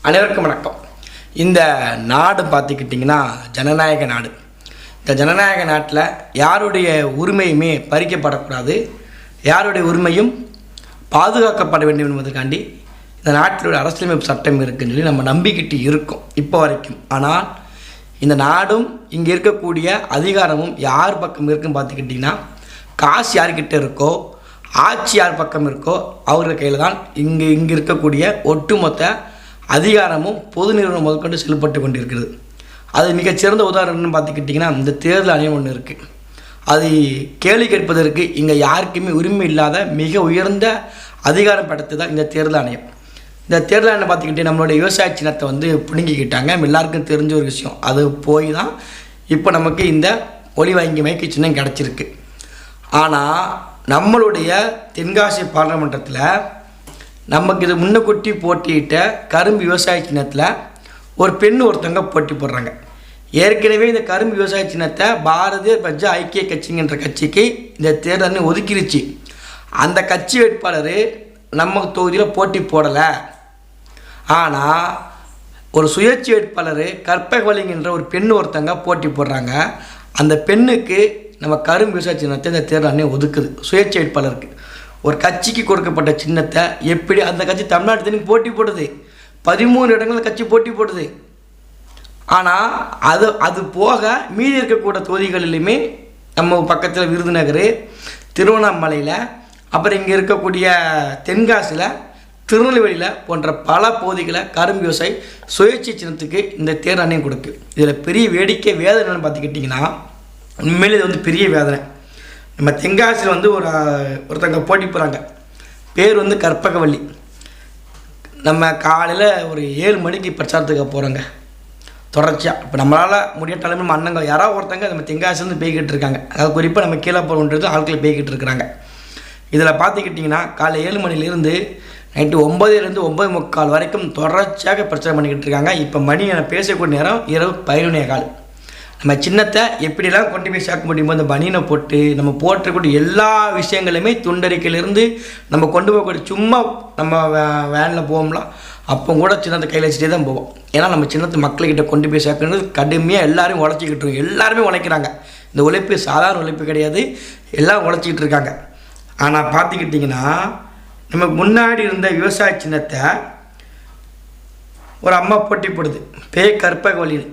அனைவருக்கும் வணக்கம். இந்த நாடு பார்த்துக்கிட்டிங்கன்னா ஜனநாயக நாடு. இந்த ஜனநாயக நாட்டில் யாருடைய உரிமையுமே பறிக்கப்படக்கூடாது, யாருடைய உரிமையும் பாதுகாக்கப்பட வேண்டும் என்பதற்காண்டி இந்த நாட்டிலுடைய அரசியலமைப்பு சட்டம் இருக்குன்னு சொல்லி நம்ம நம்பிக்கிட்டு இருக்கோம் இப்போ வரைக்கும். ஆனால் இந்த நாடும் இங்கே இருக்கக்கூடிய அதிகாரமும் யார் பக்கம் இருக்குன்னு பார்த்துக்கிட்டிங்கன்னா, காசு யார்கிட்ட இருக்கோ, ஆட்சி யார் பக்கம் இருக்கோ அவர்கள் கையில் தான் இங்கே இருக்கக்கூடிய ஒட்டுமொத்த அதிகாரமும் பொது நிறுவனம் முதற்கொண்டு செயல்பட்டு கொண்டிருக்கிறது. அது மிகச்சிறந்த உதாரணம்னு பார்த்துக்கிட்டிங்கன்னா, இந்த தேர்தல் ஆணையம் ஒன்று இருக்குது. அது கேள்வி கேட்பதற்கு இங்கே யாருக்குமே உரிமை இல்லாத மிக உயர்ந்த அதிகாரம் படைத்து தான் இந்த தேர்தல் ஆணையம். இந்த தேர்தல் ஆணையம் பார்த்துக்கிட்டே நம்மளுடைய விவசாய சின்னத்தை பிடுங்கிக்கிட்டாங்க. எல்லாருக்கும் தெரிஞ்ச ஒரு விஷயம். அது போய் தான் இப்போ நமக்கு இந்த ஒலி வாங்கி மைக்கு சின்னம் கிடச்சிருக்கு. ஆனால் நம்மளுடைய தென்காசி பாராளுமன்றத்தில் நமக்கு இது முன்னக்கூட்டி போட்டியிட்ட கரும்பு விவசாய சின்னத்தில் ஒரு பெண் ஒருத்தங்க போட்டி போடுறாங்க. ஏற்கனவே இந்த கரும்பு விவசாய சின்னத்தை பாரதிய ஜனதா ஐக்கிய கட்சிங்கிற கட்சிக்கு இந்த தேர்தல் ஒதுக்கிருச்சு. அந்த கட்சி வேட்பாளர் நம்ம தொகுதியில் போட்டி போடலை. ஆனால் ஒரு சுயேட்சை வேட்பாளர் கற்பகவல்லிங்கிற ஒரு பெண் ஒருத்தங்க போட்டி போடுறாங்க. அந்த பெண்ணுக்கு நம்ம கரும்பு விவசாய சின்னத்தை இந்த தேர்தல் ஒதுக்குது. சுயேட்சை வேட்பாளருக்கு ஒரு கட்சிக்கு கொடுக்கப்பட்ட சின்னத்தை எப்படி அந்த கட்சி தமிழ்நாட்டு போட்டி போடுது, 13 இடங்களில் கட்சி போட்டி போடுது. ஆனால் அது போக மீதி இருக்கக்கூடிய தொகுதிகளிலுமே நம்ம பக்கத்தில் விருதுநகர், திருவண்ணாமலையில், அப்புறம் இங்கே இருக்கக்கூடிய தென்காசியில், திருநெல்வேலியில் போன்ற பல பகுதிகளை கரும்பு விவசாயி சுயேட்சை சின்னத்துக்கு இந்த தேர்தல் கொடுக்கு. இதில் பெரிய வேடிக்கை வேதனைன்னு பார்த்துக்கிட்டிங்கன்னா, உண்மையிலே இது பெரிய வேதனை. நம்ம தென்காசியில் ஒருத்தங்க போட்டி போகிறாங்க. பேர் கற்பகவல்லி. நம்ம காலையில் ஒரு 7 மணிக்கு பிரச்சாரத்துக்கு போகிறோங்க தொடர்ச்சியாக. இப்போ நம்மளால் முடிய தலைமை அண்ணங்க யாராவது ஒருத்தங்க நம்ம தென்காசிலேருந்து போய்கிட்டு இருக்காங்க. அதாவது குறிப்பாக நம்ம கீழே போகிறது ஆட்கள் போய்கிட்டு இருக்கிறாங்க. இதில் பார்த்துக்கிட்டிங்கன்னா காலை 7 மணிலேருந்து நைட்டு 9லேருந்து 9:45 வரைக்கும் தொடர்ச்சியாக பிரச்சாரம் பண்ணிக்கிட்டு இருக்காங்க. இப்போ மணி பேசக்கூடிய நேரம் இரவு 11:15. நம்ம சின்னத்தை எப்படிலாம் கொண்டு போய் சேர்க்க முடியுமோ அந்த பனியனை போட்டு நம்ம போட்டுக்கூடிய எல்லா விஷயங்களுமே துண்டறிக்கையிலேருந்து நம்ம கொண்டு போகக்கூடிய, சும்மா நம்ம வேனில் போவோம்லாம் அப்போ கூட சின்னத்தை கையில் வச்சுட்டே தான் போவோம். ஏன்னா நம்ம சின்னத்தை மக்கள்கிட்ட கொண்டு போய் சேர்க்கறது கடுமையாக எல்லாரும் உழைச்சிக்கிட்டு இருக்கோம். எல்லாருமே உழைக்கிறாங்க. இந்த உழைப்பு சாதாரண உழைப்பு கிடையாது, எல்லாம் உழைச்சிக்கிட்டு இருக்காங்க. ஆனால் பார்த்துக்கிட்டிங்கன்னா, நமக்கு முன்னாடி இருந்த விவசாய சின்னத்தை ஒரு அம்மா போட்டி போடுது. கற்பகவல்லின்னு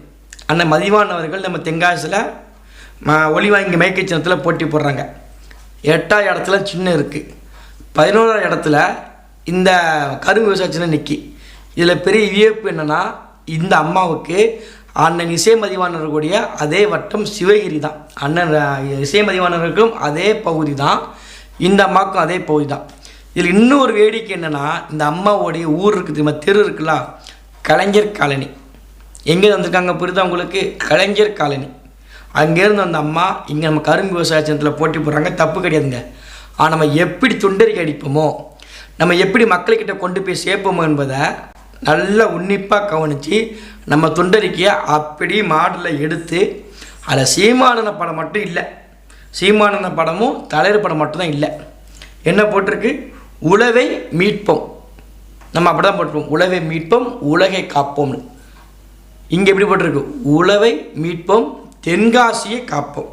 அண்ணன் மதிவான் அவர்கள் நம்ம தென்காசியில் ஒலி வாங்கி மைக்கை சின்னத்தில் போட்டி போடுறாங்க. 8ஆவது இடத்துல சின்னம் இருக்குது. 11ஆவது இடத்துல இந்த கரும்பு விவசாய சின்னம் நிற்கி. இதில் பெரிய வியப்பு என்னென்னா, இந்த அம்மாவுக்கு அண்ணன் இசை மதிவானவர்களுடைய அதே வட்டம் சிவகிரி தான். அண்ணன் இசை மதிவானவர்களுக்கும் அதே பகுதி தான், இந்த அம்மாவுக்கும் அதே பகுதி தான். இதில் இன்னொரு வேடிக்கை என்னென்னா, இந்த அம்மாவுடைய ஊர் இருக்குது தெரியுமா, தெரு இருக்குல்ல, கலைஞர் காலனி. எங்கே வந்திருக்காங்க புரியுதா உங்களுக்கு? கலைஞர் காலனி. அங்கேருந்து அந்த அம்மா இங்கே நம்ம கரும்பு விவசாய சின்னத்தில் போட்டி போடுறாங்க. தப்பு கிடையாதுங்க. ஆனால் நம்ம எப்படி துண்டறிக்கை அடிப்போமோ, நம்ம எப்படி மக்கள்கிட்ட கொண்டு போய் சேர்ப்போமோ என்பதை நல்லா உன்னிப்பாக கவனித்து நம்ம துண்டறிக்கையை அப்படி மாடலில் எடுத்து, அதில் சீமானந்த படம் மட்டும் இல்லை, சீமானந்த படமும் தலைவர் படம் மட்டும்தான் இல்லை. என்ன போட்டிருக்கு? உழவை மீட்போம். நம்ம அப்படி தான் போட்டிருப்போம், உழவை மீட்போம், உலகை காப்போம்னு. இங்கே எப்படி போட்டிருக்கு? உழவை மீட்போம், தென்காசியை காப்போம்,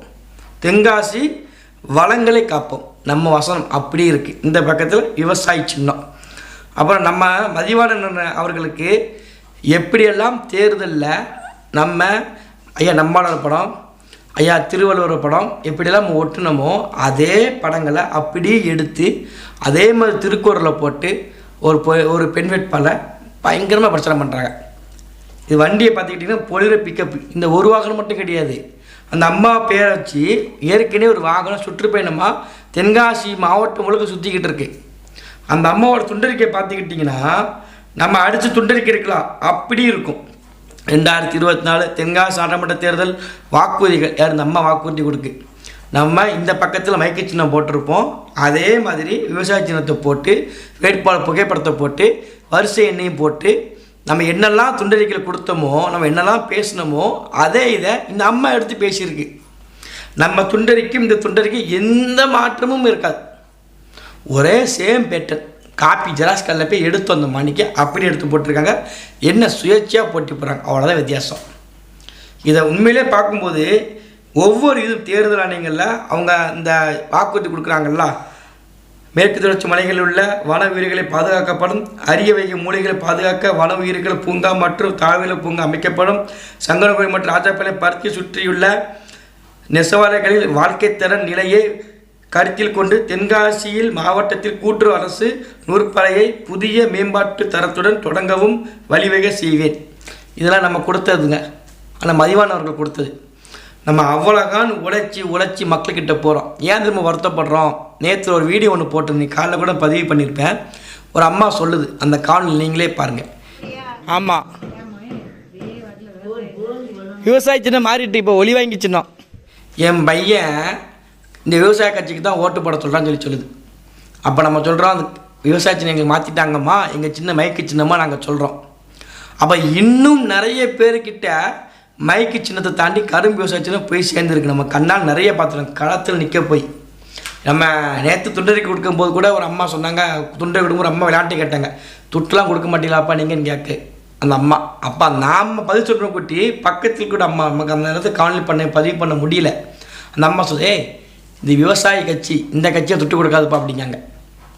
தென்காசி வளங்களை காப்போம். நம்ம வசனம் அப்படி இருக்குது. இந்த பக்கத்தில் விவசாய சின்னம். அப்புறம் நம்ம மதிவாணன் அவர்களுக்கு எப்படியெல்லாம் தேர்தலில் நம்ம ஐயா நம்மாளர் படம், ஐயா திருவள்ளுவர் படம் எப்படியெல்லாம் நம்ம ஒட்டுனமோ அதே படங்களை அப்படியே எடுத்து அதே மாதிரி திருக்குறளை போட்டு ஒரு பெண் வேட்பாளர் பயங்கரமாக பிரச்சாரம் பண்ணுறாங்க. இது வண்டியை பார்த்துக்கிட்டிங்கன்னா பொலிர பிக்கப். இந்த ஒரு வாகனம் மட்டும் கிடையாது, அந்த அம்மா பேரை வச்சு ஏற்கனவே ஒரு வாகனம் சுற்றுப்பயணமாக தென்காசி மாவட்டம் முழுக்க சுற்றிக்கிட்டு இருக்கு. அந்த அம்மாவோட துண்டறிக்கை பார்த்துக்கிட்டிங்கன்னா நம்ம அடித்து துண்டறிக்கை இருக்கலாம் அப்படி இருக்கும். 2024 தென்காசி சட்டமன்ற தேர்தல் வாக்குறுதிகள் யார் இந்த அம்மா வாக்குறுதி கொடுக்கு. நம்ம இந்த பக்கத்தில் மைக்கு சின்னம் போட்டிருப்போம், அதே மாதிரி விவசாய சின்னத்தை போட்டு வேட்பாளர் புகைப்படத்தை போட்டு வரிசை எண்ணையும் போட்டு நம்ம என்னெல்லாம் துண்டறிக்கையில் கொடுத்தோமோ, நம்ம என்னெல்லாம் பேசினோமோ அதே இதை இந்த அம்மா எடுத்து பேசியிருக்கு. நம்ம துண்டறிக்கும் இந்த துண்டறிக்கை எந்த மாற்றமும் இருக்காது, ஒரே சேம் பேட்டர்ன். காப்பி ஜெராக்ஸ் கல்லில் போய் எடுத்து வந்த மணிக்கு அப்படி எடுத்து போட்டிருக்காங்க. என்ன சுயேட்சையாக போட்டி போடுறாங்க, அவ்வளோதான் வித்தியாசம். இதை உண்மையிலே பார்க்கும்போது ஒவ்வொரு இது தேர்தல் ஆணையங்களில் அவங்க இந்த வாக்குறுதி கொடுக்குறாங்கல்ல, மேற்கு தொடர்ச்சி மலைகளில் உள்ள வன உயிர்களை பாதுகாக்கப்படும், அரிய வகை மூலிகளை பாதுகாக்க வன உயிர்கள் பூங்கா மற்றும் தாவர பூங்கா அமைக்கப்படும், சங்கரன்கோயில் மற்றும் ராஜாப்பாளை பருத்தி சுற்றியுள்ள நெசவாளர்களில் வாழ்க்கை தர நிலையை கருத்தில் கொண்டு தென்காசியில் மாவட்டத்தில் கூட்டுறவு அரசு நூற்பலையை புதிய மேம்பாட்டு தரத்துடன் தொடங்கவும் வழிவகை செய்வேன். இதெல்லாம் நம்ம கொடுத்ததுங்க, ஆனால் மதிவானவர்கள் கொடுத்தது. நம்ம அவ்வளோகான் உழைச்சி மக்கள்கிட்ட போகிறோம். ஏன் திரும்ப வருத்தப்படுறோம்? நேற்று ஒரு வீடியோ ஒன்று போட்டிருந்தேன், காலைல கூட பதிவு பண்ணியிருப்பேன். ஒரு அம்மா சொல்லுது, அந்த காணொலி நீங்களே பாருங்கள். ஆமாம், விவசாய சின்னம் மாறிட்டு இப்போ ஒளி வாங்கி சின்னம். என் பையன் இந்த விவசாய கட்சிக்கு தான் ஓட்டு போட சொல்கிறான்னு சொல்லுது. அப்போ நம்ம சொல்கிறோம், அந்த விவசாய சின்னம் எங்களுக்கு மாற்றிட்டாங்கம்மா, எங்கள் சின்ன மைக்கு சின்னமாக நாங்கள் சொல்கிறோம். அப்போ இன்னும் நிறைய பேர்கிட்ட மைக்கு சின்னத்தை தாண்டி கரும்பு விவசாய சின்னம் போய் சேர்ந்துருக்கு. நம்ம கண்ணால் நிறைய பார்த்துருக்கோம், களத்தில் நிற்க போய். நம்ம நேற்று துண்டறிக்கை கொடுக்கும்போது கூட ஒரு அம்மா சொன்னாங்க, துண்டை கொடுக்கும்போது அம்மா விளையாட்டு கேட்டாங்க, துட்டுலாம் கொடுக்க மாட்டீங்களாப்பா நீங்கன்னு கேட்க அந்த அம்மா. அப்பா நாம் பதில் சொல்கிறோம் குட்டி, பக்கத்தில் கூட அம்மா நமக்கு அந்த நேரத்தை பதிவு பண்ண முடியல. அந்த அம்மா சொல்லுது, இது விவசாய கட்சி, இந்த கட்சியை துட்டு கொடுக்காதுப்பா அப்படிங்காங்க.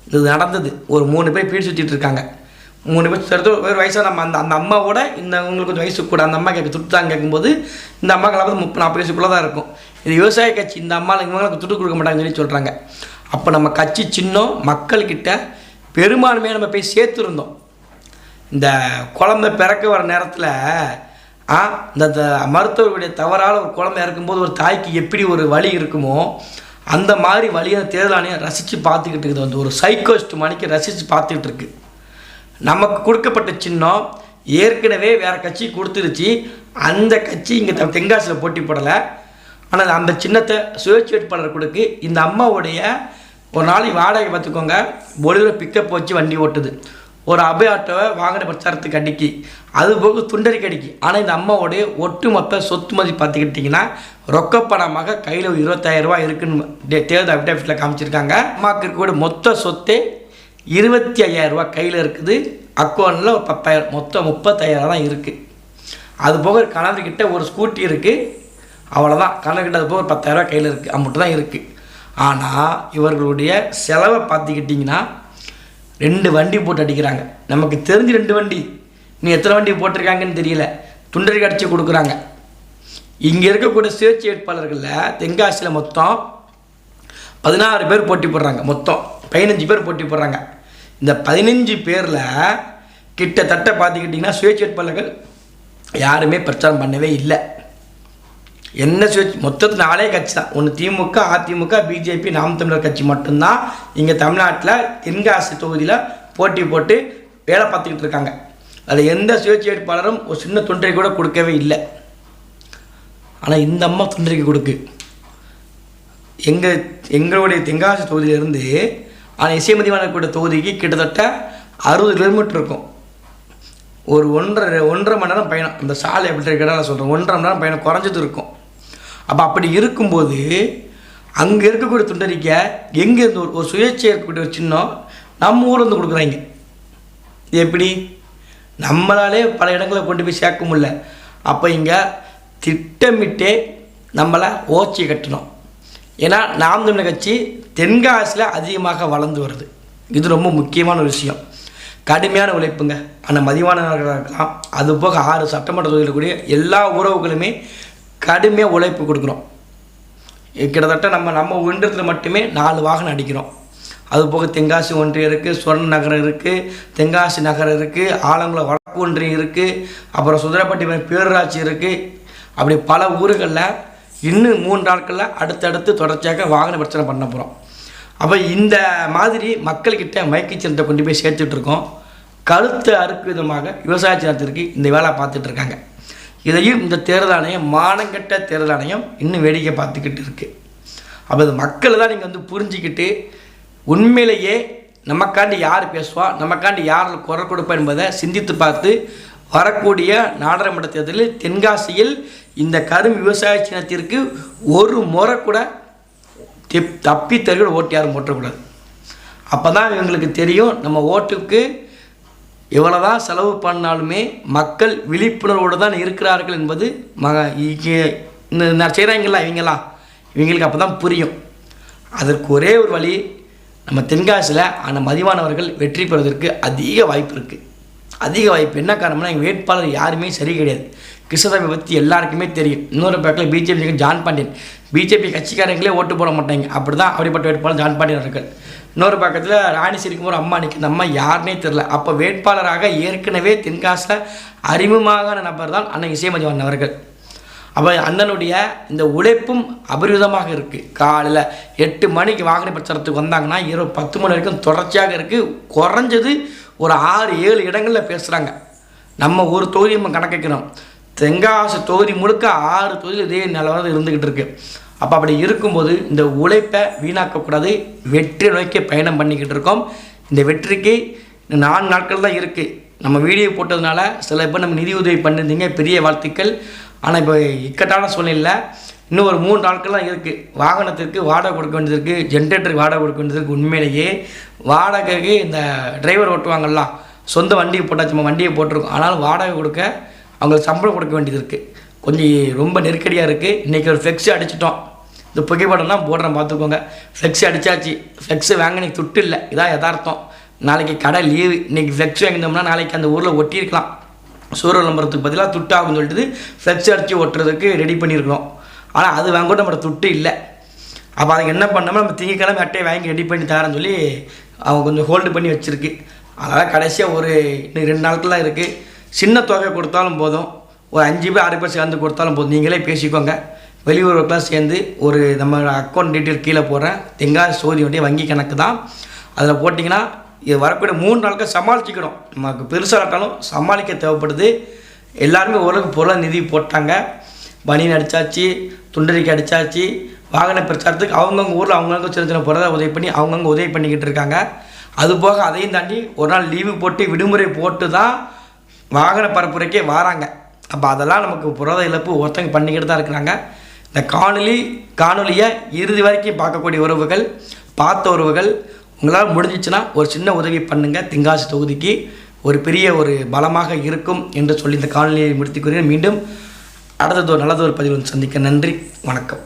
இது நடந்தது. ஒரு 3 பேர் பீடி சுற்றிட்டு இருக்காங்க. 3 பேர் சேர்த்து ஒரு வயசாக நம்ம அந்த அம்மாவோட இந்த உங்களுக்கு கொஞ்சம் வயசு கூட அந்த அம்மா துட்டு தான் கேட்கும்போது இந்த அம்மாக்கெல்லாம் 30-40 வயசுக்குள்ளே தான் இருக்கும். இது விவசாய கட்சி, இந்த இவங்களுக்கு துட்டு கொடுக்க மாட்டாங்கன்னு சொல்லி சொல்கிறாங்க. அப்போ நம்ம கட்சி சின்னம் மக்கள்கிட்ட பெரும்பான்மையாக நம்ம போய் சேர்த்துருந்தோம். இந்த குழந்தை பிறக்க வர நேரத்தில் இந்த மருத்துவர்களுடைய தவறால் ஒரு குழந்தை இறக்கும்போது ஒரு தாய்க்கு எப்படி ஒரு வலி இருக்குமோ அந்த மாதிரி வழியை தேர்தல் ஆணையம் ரசித்து பார்த்துக்கிட்டு இருக்குது. வந்து ஒரு சைக்கோஸ்ட் மணிக்கு ரசித்து பார்த்துக்கிட்டு இருக்கு. நமக்கு கொடுக்கப்பட்ட சின்னம் ஏற்கனவே வேறு கட்சி கொடுத்துருச்சு. அந்த கட்சி இங்கே தென்காசியில் போட்டி போடலை. ஆனால் அந்த சின்னத்தை சுயேட்சை வேட்பாளர் கொடுக்கு. இந்த அம்மாவுடைய ஒரு நாளைக்கு வாடகை பார்த்துக்கோங்க, பொலிவில் பிக்கப் வச்சு வண்டி ஓட்டுது. ஒரு அபய ஆட்டோவை வாங்கின பிரச்சாரத்துக்கு அடிக்கி, அது போக துண்டறிக்கை அடிக்கி. ஆனால் இந்த அம்மாவுடைய ஒட்டுமொத்த சொத்து மதிப்பு பார்த்துக்கிட்டிங்கன்னா ரொக்கப்பணமாக கையில் 25,000 ரூபா இருக்குன்னு தேர்தல் அஃபிடேவிட்டில் காமிச்சிருக்காங்க. அம்மாவுக்கு இருக்கக்கூடிய மொத்த சொத்தே 25,000 ரூபா கையில் இருக்குது. அக்கௌண்ட்டில் ஒரு 10,000, மொத்தம் 35,000 தான் இருக்குது. அது போக கணவர்கிட்ட ஒரு ஸ்கூட்டி இருக்குது, அவ்வளோதான். கணவர்கிட்ட அது போக ஒரு 10,000 ரூபா கையில் இருக்குது, அம்மட்டு தான் இருக்குது. ஆனால் இவர்களுடைய செலவை பார்த்துக்கிட்டிங்கன்னா 2 வண்டி போட்டு அடிக்கிறாங்க. நமக்கு தெரிஞ்சு 2 வண்டி, நீ எத்தனை வண்டி போட்டிருக்காங்கன்னு தெரியல, துண்டறிக்கை அடித்து கொடுக்குறாங்க. இங்கே இருக்கக்கூடிய சுயேட்சை வேட்பாளர்களில் தென்காசியில் மொத்தம் 16 பேர் போட்டி போடுறாங்க. மொத்தம் 15 பேர் போட்டி போடுறாங்க. இந்த 15 பேரில் கிட்டத்தட்ட பார்த்துக்கிட்டிங்கன்னா சுயேட்சை வேட்பாளர்கள் யாருமே பிரச்சாரம் பண்ணவே இல்லை. என்ன சுயேட்சை மொத்தத்தில் 4 கட்சி தான். ஒன்று திமுக, அதிமுக, பிஜேபி, நாம் தமிழர் கட்சி மட்டும்தான் இங்கே தமிழ்நாட்டில் தென்காசி தொகுதியில் போட்டி போட்டு வேலை பார்த்துக்கிட்டு இருக்காங்க. அதில் எந்த சுயேட்சை வேட்பாளரும் ஒரு சின்ன தொண்டரை கூட கொடுக்கவே இல்லை. ஆனால் இந்த அம்மா தொண்டரைக்கு கொடுக்கு. எங்களுடைய தென்காசி தொகுதியிலேருந்து ஆனால் இசைமதிவான தொகுதிக்கு கிட்டத்தட்ட 60 கிலோமீட்டர் இருக்கும். ஒரு 1.5 மணி நேரம் பயணம். இந்த சாலை எப்படி இருக்கிறதா நான் சொல்கிறேன், 1.5 மணி நேரம் பயணம் குறைஞ்சது இருக்கும். அப்படி இருக்கும்போது அங்கே இருக்கக்கூடிய துண்டறிக்கை எங்கேருந்து ஒரு சுயேட்சை இருக்கக்கூடிய ஒரு சின்னம் நம்ம ஊரில் வந்து கொடுக்குறாங்க. இது எப்படி? நம்மளாலே பல இடங்களை கொண்டு போய் சேர்க்க முடியல. அப்போ இங்கே திட்டமிட்டே நம்மளை ஓச்சி கட்டணும். ஏன்னா நாம் தமிழர் கட்சி தென்காசியில் அதிகமாக வளர்ந்து வருது. இது ரொம்ப முக்கியமான ஒரு விஷயம். கடுமையான உழைப்புங்க. ஆனால் மதிவானவர்களாக இருக்கலாம், அதுபோக 6 சட்டமன்ற தொகுதியில் கூடிய எல்லா உறவுகளுமே கடுமையாக உழைப்பு கொடுக்குறோம். கிட்டத்தட்ட நம்ம ஒன்றியத்தில் மட்டுமே 4 வாகனம் அடிக்கிறோம். அதுபோக தென்காசி ஒன்றியம் இருக்குது, சுவர்ண நகரம் இருக்குது, தென்காசி நகரம் இருக்குது, ஆலங்குளம் வடக்கு ஒன்றியம் இருக்குது, அப்புறம் சுந்தரப்பட்டி பேரூராட்சி இருக்குது. அப்படி பல ஊர்களில் இன்னும் 3 நாட்களில் அடுத்தடுத்து தொடர்ச்சியாக வாகன பிரச்சனை பண்ண போகிறோம். அப்போ இந்த மாதிரி மக்கள்கிட்ட மைக்கு சின்னத்தை கொண்டு போய் சேர்த்துட்ருக்கோம். கருத்து அறுக்கு விதமாக விவசாய சின்னத்திற்கு இந்த வேலை பார்த்துட்ருக்காங்க. இதையும் இந்த தேர்தல் ஆணையம், மானங்கெட்ட தேர்தல் ஆணையம் இன்னும் வேடிக்கை பார்த்துக்கிட்டு இருக்குது. அப்போ இது மக்களை தான் நீங்கள் வந்து புரிஞ்சிக்கிட்டு உண்மையிலேயே நமக்காண்டி யார் பேசுவா, நமக்காண்டி யார் குரல் கொடுப்பா என்பதை சிந்தித்து பார்த்து வரக்கூடிய நாடாளுமன்ற தேர்தலில் தென்காசியில் இந்த கரும்பு விவசாய சின்னத்திற்கு ஒரு முறை கூட தப்பி தருகிற ஓட்டு யாரும் போட்டக்கூடாது. அப்போ தான் இவங்களுக்கு தெரியும் நம்ம ஓட்டுக்கு எவ்வளோ தான் செலவு பண்ணாலுமே மக்கள் விழிப்புணர்வோடு தான் இருக்கிறார்கள் என்பது இந்த செய்கிறாங்களா இவங்களுக்கு அப்போ தான் புரியும். அதற்கு ஒரே ஒரு வழி, நம்ம தென்காசியில் அந்த மதிவானவர்கள் வெற்றி பெறுவதற்கு அதிக வாய்ப்பு இருக்குது. அதிக வாய்ப்பு என்ன காரணம்னா, எங்கள் வேட்பாளர் யாருமே சரி கிடையாது. கிருஷ்ணசாமி பற்றி எல்லாருக்குமே தெரியும். இன்னொரு பக்கத்தில் பிஜேபி ஜான் பாண்டியன், பிஜேபி கட்சிக்காரங்களே ஓட்டு போட மாட்டாங்க, அப்படி தான் அப்படிப்பட்ட வேட்பாளர் ஜான் பாண்டியன் அவர்கள். இன்னொரு பக்கத்தில் ராணி சிரிக்கும்போது அம்மா நிற்கிற அம்மா யாருன்னே தெரில. அப்போ வேட்பாளராக ஏற்கனவே தென்காசியில் அறிமுகமான நபர் தான் அண்ணன் இசைமதிவாணன் அவர்கள். அப்போ அண்ணனுடைய இந்த உழைப்பும் அபரிவிதமாக இருக்குது. காலையில் 8 மணிக்கு வாகன பிரச்சாரத்துக்கு வந்தாங்கன்னா இரவு 10 மணி வரைக்கும் தொடர்ச்சியாக இருக்குது. குறைஞ்சது ஒரு 6-7 இடங்களில் பேசுகிறாங்க. நம்ம ஒரு தொகுதி நம்ம கணக்கைக்கிறோம், தென்காசி தொகுதி முழுக்க 6 தொகுதியில் இதே நிலவரம் இருந்துக்கிட்டு இருக்குது. அப்போ அப்படி இருக்கும்போது இந்த உழைப்பை வீணாக்கக்கூடாது, வெற்றி நோக்கி பயணம் பண்ணிக்கிட்டு இருக்கோம். இந்த வெற்றிக்கு 4 நாட்கள் தான் இருக்குது. நம்ம வீடியோ போட்டதுனால சில பேர் நம்ம நிதி உதவி பண்ணியிருந்தீங்க, பெரிய வாழ்த்துக்கள். ஆனால் இப்போ இக்கட்டான சூழ்நிலை இன்னும் ஒரு 3 நாட்கள் தான் இருக்குது. வாகனத்திற்கு வாடகை கொடுக்க வேண்டியது இருக்குது, ஜென்ரேட்டருக்கு வாடகை கொடுக்க வேண்டியது இருக்குது. உண்மையிலேயே வாடகைக்கு இந்த டிரைவர் ஓட்டுவாங்கள்ல, சொந்த வண்டியை போட்டாச்சு, நம்ம வண்டியை போட்டிருக்கோம், ஆனாலும் வாடகை கொடுக்க அவங்களுக்கு சம்பளம் கொடுக்க வேண்டியது இருக்குது. கொஞ்சம் ரொம்ப நெருக்கடியாக இருக்குது. இன்றைக்கி ஒரு ஃப்ளெக்ஸு அடிச்சிட்டோம், இந்த புகைப்படம்லாம் போடுறேன் பார்த்துக்கோங்க. ஃப்ளெக்ஸு அடித்தாச்சு, ஃப்ளெக்ஸு வாங்கினீங்க துட்டு இல்லை, இதான் யதார்த்தம். நாளைக்கு கடை லீவு, இன்றைக்கி ஃப்ளெக்ஸ் வாங்கினோம்னா நாளைக்கு அந்த ஊரில் ஒட்டியிருக்கலாம். சூரிய விளம்பரத்துக்கு பதிலாக துட்டு ஆகும்னு சொல்லிட்டு ஃப்ளெக்ஸ் அடித்து ஒட்டுறதுக்கு ரெடி பண்ணியிருக்கிறோம். ஆனால் அது வாங்க நம்மளோட துட்டு இல்லை. அப்போ அதுக்கு என்ன பண்ணோம்னா, நம்ம திங்கக்கிழமை அட்டையை வாங்கி ரெடி பண்ணி தரேன்னு சொல்லி அவங்க கொஞ்சம் ஹோல்டு பண்ணி வச்சுருக்கு. அதனால் கடைசியாக ஒரு இன்னும் 2 நாட்கள் தான் இருக்குது. சின்ன தொகை கொடுத்தாலும் போதும், ஒரு 5 பேர் 6 பேர் சேர்ந்து கொடுத்தாலும் போதும். நீங்களே பேசிக்கோங்க. வெளியூருக்கெலாம் சேர்ந்து ஒரு நம்ம அக்கௌண்ட் டீட்டெயில் கீழே போடுறேன், தென்காசி சோதியுடைய வங்கி கணக்கு தான். அதில் போட்டிங்கன்னா இது வரக்கூடிய 3 நாட்கள் சமாளிச்சிக்கணும். நமக்கு பெருசாக ஆட்டாலும் சமாளிக்க தேவைப்படுது. எல்லாருமே ஓரளவுக்கு பொருளாதார நிதி போட்டாங்க. பனியன் அடித்தாச்சு, துண்டறிக்கை அடித்தாச்சு. வாகன பிரச்சாரத்துக்கு அவங்கவுங்க ஊரில் அவங்கவுங்க சின்ன சின்ன பொருளாதார உதவி பண்ணி அவங்கவுங்க உதவி பண்ணிக்கிட்டு இருக்காங்க. அதுபோக அதையும் தாண்டி ஒரு நாள் லீவு போட்டு விடுமுறை போட்டு தான் வாகன பரப்புரைக்கே வராங்க. அப்போ அதெல்லாம் நமக்கு பொருளாதார இழப்பு ஒருத்தங்க பண்ணிக்கிட்டு தான் இருக்கிறாங்க. இந்த காணொலியை இறுதி வரைக்கும் பார்க்கக்கூடிய உறவுகள், பார்த்த உறவுகள், உங்களால் முடிஞ்சிச்சுன்னா ஒரு சின்ன உதவி பண்ணுங்கள். தென்காசி தொகுதிக்கு ஒரு பெரிய ஒரு பலமாக இருக்கும் என்று சொல்லி இந்த காணொலியை முடித்துக்கிறேன். மீண்டும் அடுத்தது ஒரு நல்லதொரு பதிவு சந்திக்க நன்றி, வணக்கம்.